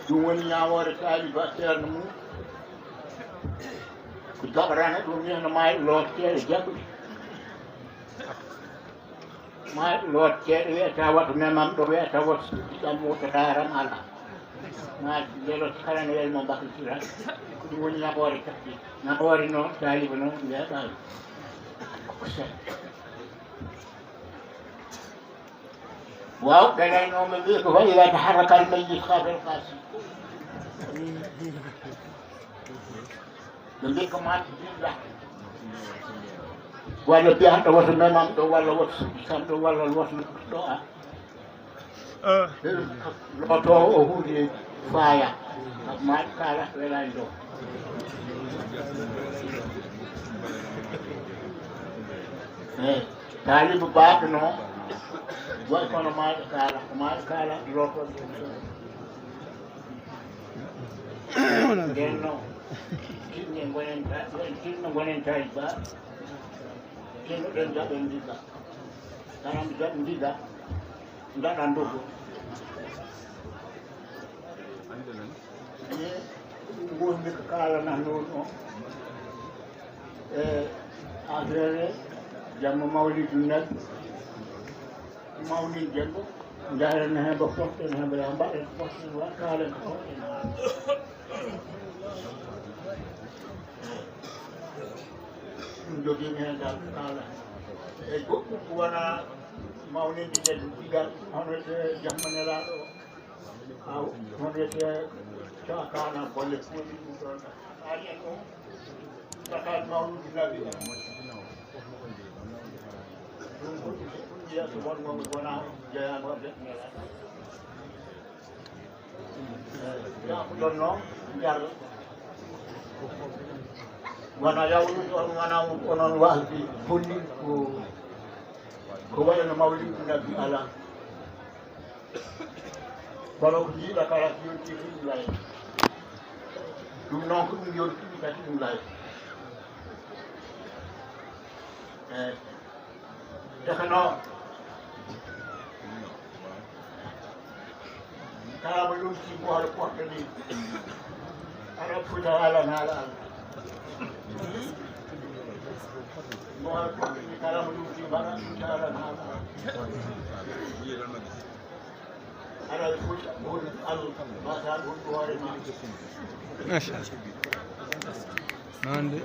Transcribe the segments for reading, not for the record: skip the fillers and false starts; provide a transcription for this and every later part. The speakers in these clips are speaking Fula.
ɗum woni ñawoore taaliba ceerno mum ko jaɓrana ɗum wiyano maayo looteɗe jaɓɓi maayo looteɗe wiyata woto memam ɗo wiyata woto ɗam wutataram ala ma lelot kala no welmo mbakitira ko ɗum woni naɓore tati naɓore noon taaliba noon mbiyaɗa ko seɗɗa waaw ɗaɗaynoɓe mbi ko waɗi wata harakal majlis kabel kasi ɓe mbi ko mati dilla walla mbiyaɗo woto memam ɗo walla woto suɓitam ɗo walla woto ɗo a lotowo o hunde faya ma kala welani ɗo eyi taaliba baɓe noon way kono maɗa kala lotoɗo nden noon tinno gonen tawi ba tinnoɗen jaɓen ndiga tanam jaɓ ndiga gaɗan dogo gonmi ko kalana noon o e affaire jamma mawlidu nabi mawlid jembo jarana hembo posten hembo ya mbaɗen posten wa kalen ko hoɗen ɗum jogimi hen dal kala e goɗɗum ko wona mawninde nden ɗigal hono wiyete jammanelaɗo aw hono wiyete cakana bolle puuɗi ɗum ɗon ari en ɗum sakal mawludu nabi ɗum yeeso wonmoɓe wona jeeyago nelaɗo yaako ɗon noon jar wona yawlude on wona onon wasdi holli ko wayno mawlidu nabi ala kono ko jiiɗa kala ko yonti ɗum lay ɗum noon ko ɗum yontiɗi kadi ɗum lay eyi tekano kala mo yonti ko haɗa poɗɗo ni aɗa futa halan haala allah mo haɗa poɗɗo ni kala mo yonti mbaɗa futa halan haala aɗa futa hol allah mbasan hol hoore ma nande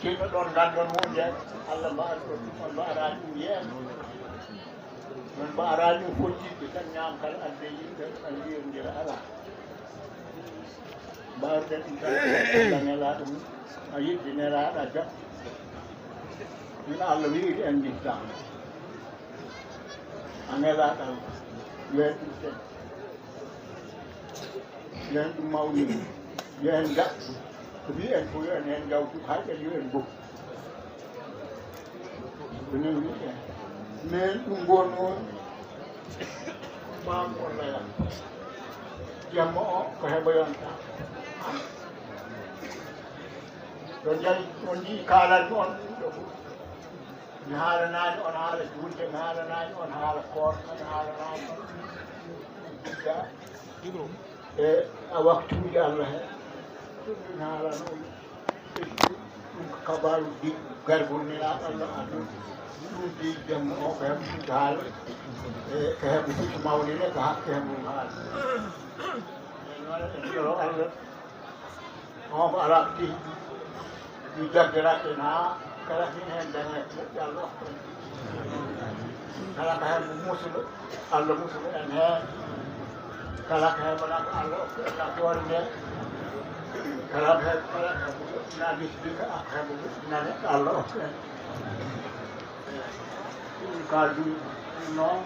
tinno ɗon gandon hunde allah mbaɗa ɗon on mbaɗani ɗum yeen non mbaɗani ɗum fottiɓe tan ñaam kala adde yimɓe aliyodira ala mbawɗen ɗum tan allah nelaɗo mum a yiɗde nelaɗa jam min allah wiide en nditta a nelaɗa yen ɗum ten yen ɗum mawni yo en jaɓ ko mbi en ko yo en hen jawtu hayɓen yo en goppu ko nin wiɗen min ɗum gon on ɓam on laya jamma o ko heɓoyonta ɗo jari on jii kaalalmi on ɗo fof mi haalanani on haala julde mi haalanani on haala koor mi haalanani on ja e a waktuji allah he ɗum min haalano on ɗum ko kabaru di gargol nelaɗo allah adun ɗum di jamma o ko heɓo futa haala e ko heɓo futa mawnine ko hakke hen mum haala en joro allah on ko ala ti mi jaggiraten ha kala hin hen dañe moƴƴi allah often kala ko hen musulo allah musulo en hen kala ko heɓona ko allah oftu en nafoore nden kala ko heɓ kala ko heɓo na bisbika ko heɓo nane allah oftu en ɗum kaldu noon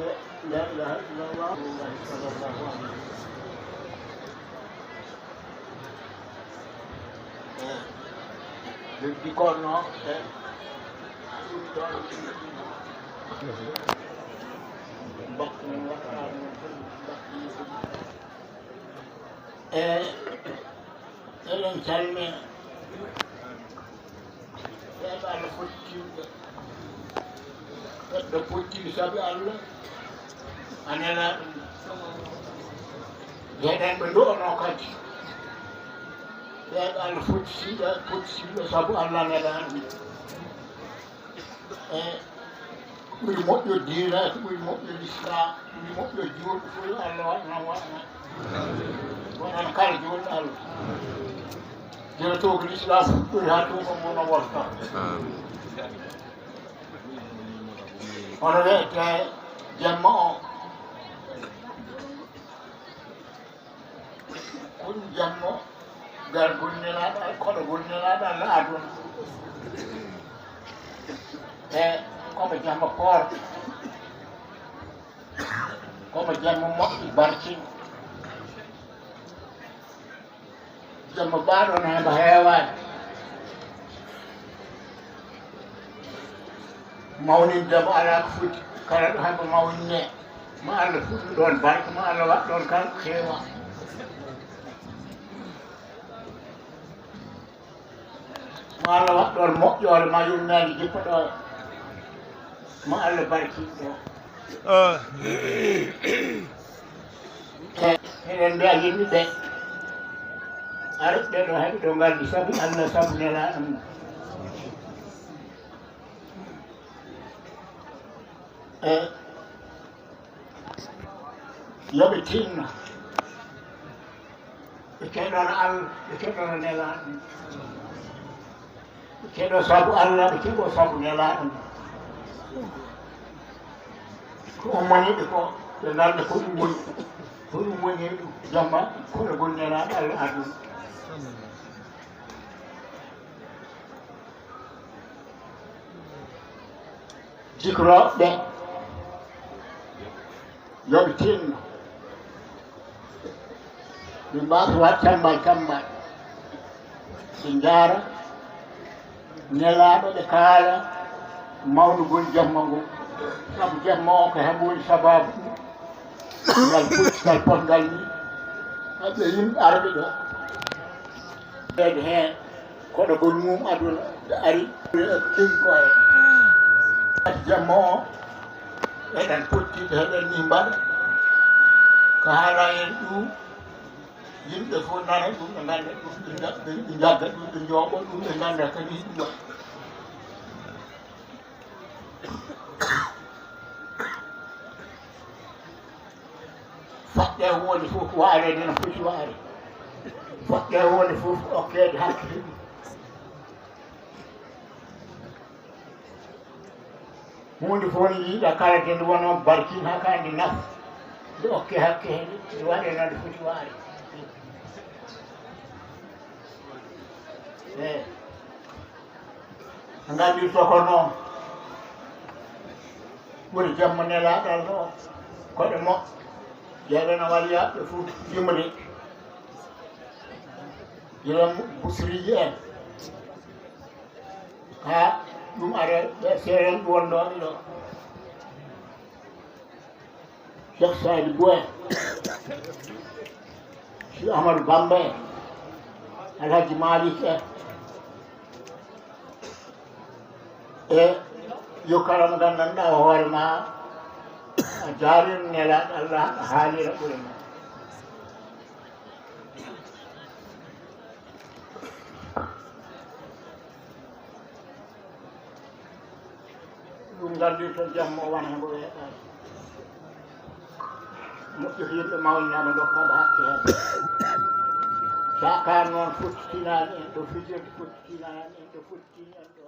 e la ilaha illallah allahi sallllahu alayhi lebbi kon noon e ɗum ɗon mbakku men waɗatano noon fof mbakku e eɗen calmina ɓeɓe allah fottiɓe ɓeɗɗo pottini saabi allah anena yeɗen ɓe ndu'ono kadi ɓeeɗo Allah futtitiɓe sabu Allah nelaɗum e ɓuri moƴƴo diina ko ɓuri moƴƴo l'islam ɓuri moƴƴo juulɗo fof yo Allah waɗanan waɗana wonan kala juulɗo Allah jeno to ko l'islam fuɗɗori ha to ko mono wolta hono wiyete jemma o kon jammo gar gulnelaɗo koɗo gulnelaɗo Allah aduna e komo jamma koorɗo komo jamma moƴƴi barkiɗo jamma baɗon hemba heewani mawnindemo ala ko foti kala ɗo hemba mawnine ma Allah fuɗɗu ɗon barke ma Allah waɗ ɗon kala ko heewa ma Allah waɗ ɗon moƴƴore ma yumnani jippaɗo ma Allah barkiɗo eɗen mbiya yimɓe ɓe arɓe ɗo heɓe ɗo ngardi sabu Allah sabu nelaɗum e yoɓe tinno ɓe keɗono Allah ɓe keɗono nelaɗum ɓe keɗo sabu Allah ɓe keɗo sabu nelaɗum ko ummaniɓe ko ɓe ngalda ko ɗum woni ɗum jamma koɗo gol nelaɗo Allah aduna jikroɓe yoɓe tinno ɓe mbasa wat cambal ɓe jaara nelaɗo ɓe kaala mawnugol jamma ngol sabu jamma o ko hen woni sababu ngal puccal potngal ni haɓe yimɓe arɓe ɗo ɓeede heen koɗo gol mum aduna ɓe ari ɗin ko hen ati jamma o eɗen pottiɗo heɗen ni mbaɗa ko haala hen ɗum yimɓe fof nana ɗum ɓe ngannda ɗum ɓe jagga ɗum ɓe jooɓo ɗum ɓe ngannda kadi ɗum faɗɗe hunde fof waarede no foti waare faɗɗe hunde fof okkeede hakkille ɗum hunde fof ne yiiɗa kala de nde wono barkin ha kandi nafa nde okke hakke hede nde waɗe no nde foti waare e nganndirto ko noon ɓuri jamma nelaɗal ɗo koɗe moƴƴo jeeɗeno waliyaɓe fof yimre yilam busriji en ha ɗum are ɓe seeren ɗo wonnoɓe ɗo cheikh Sadi Bou en si Amadou Bamba en Alhaji Malik en e yo kala mo gandanɗa hoore ma a jaarino nelaɗo Allah a haalira ɓure ma ɗum ngandirto jamma o wona hembo weeɗani moƴƴo ko yimɓe mawninaɓe dokkaɓe hakke hen sakar noon fottitinani en ɗo fijirde fottitinani en ɗo fottitini en ɗo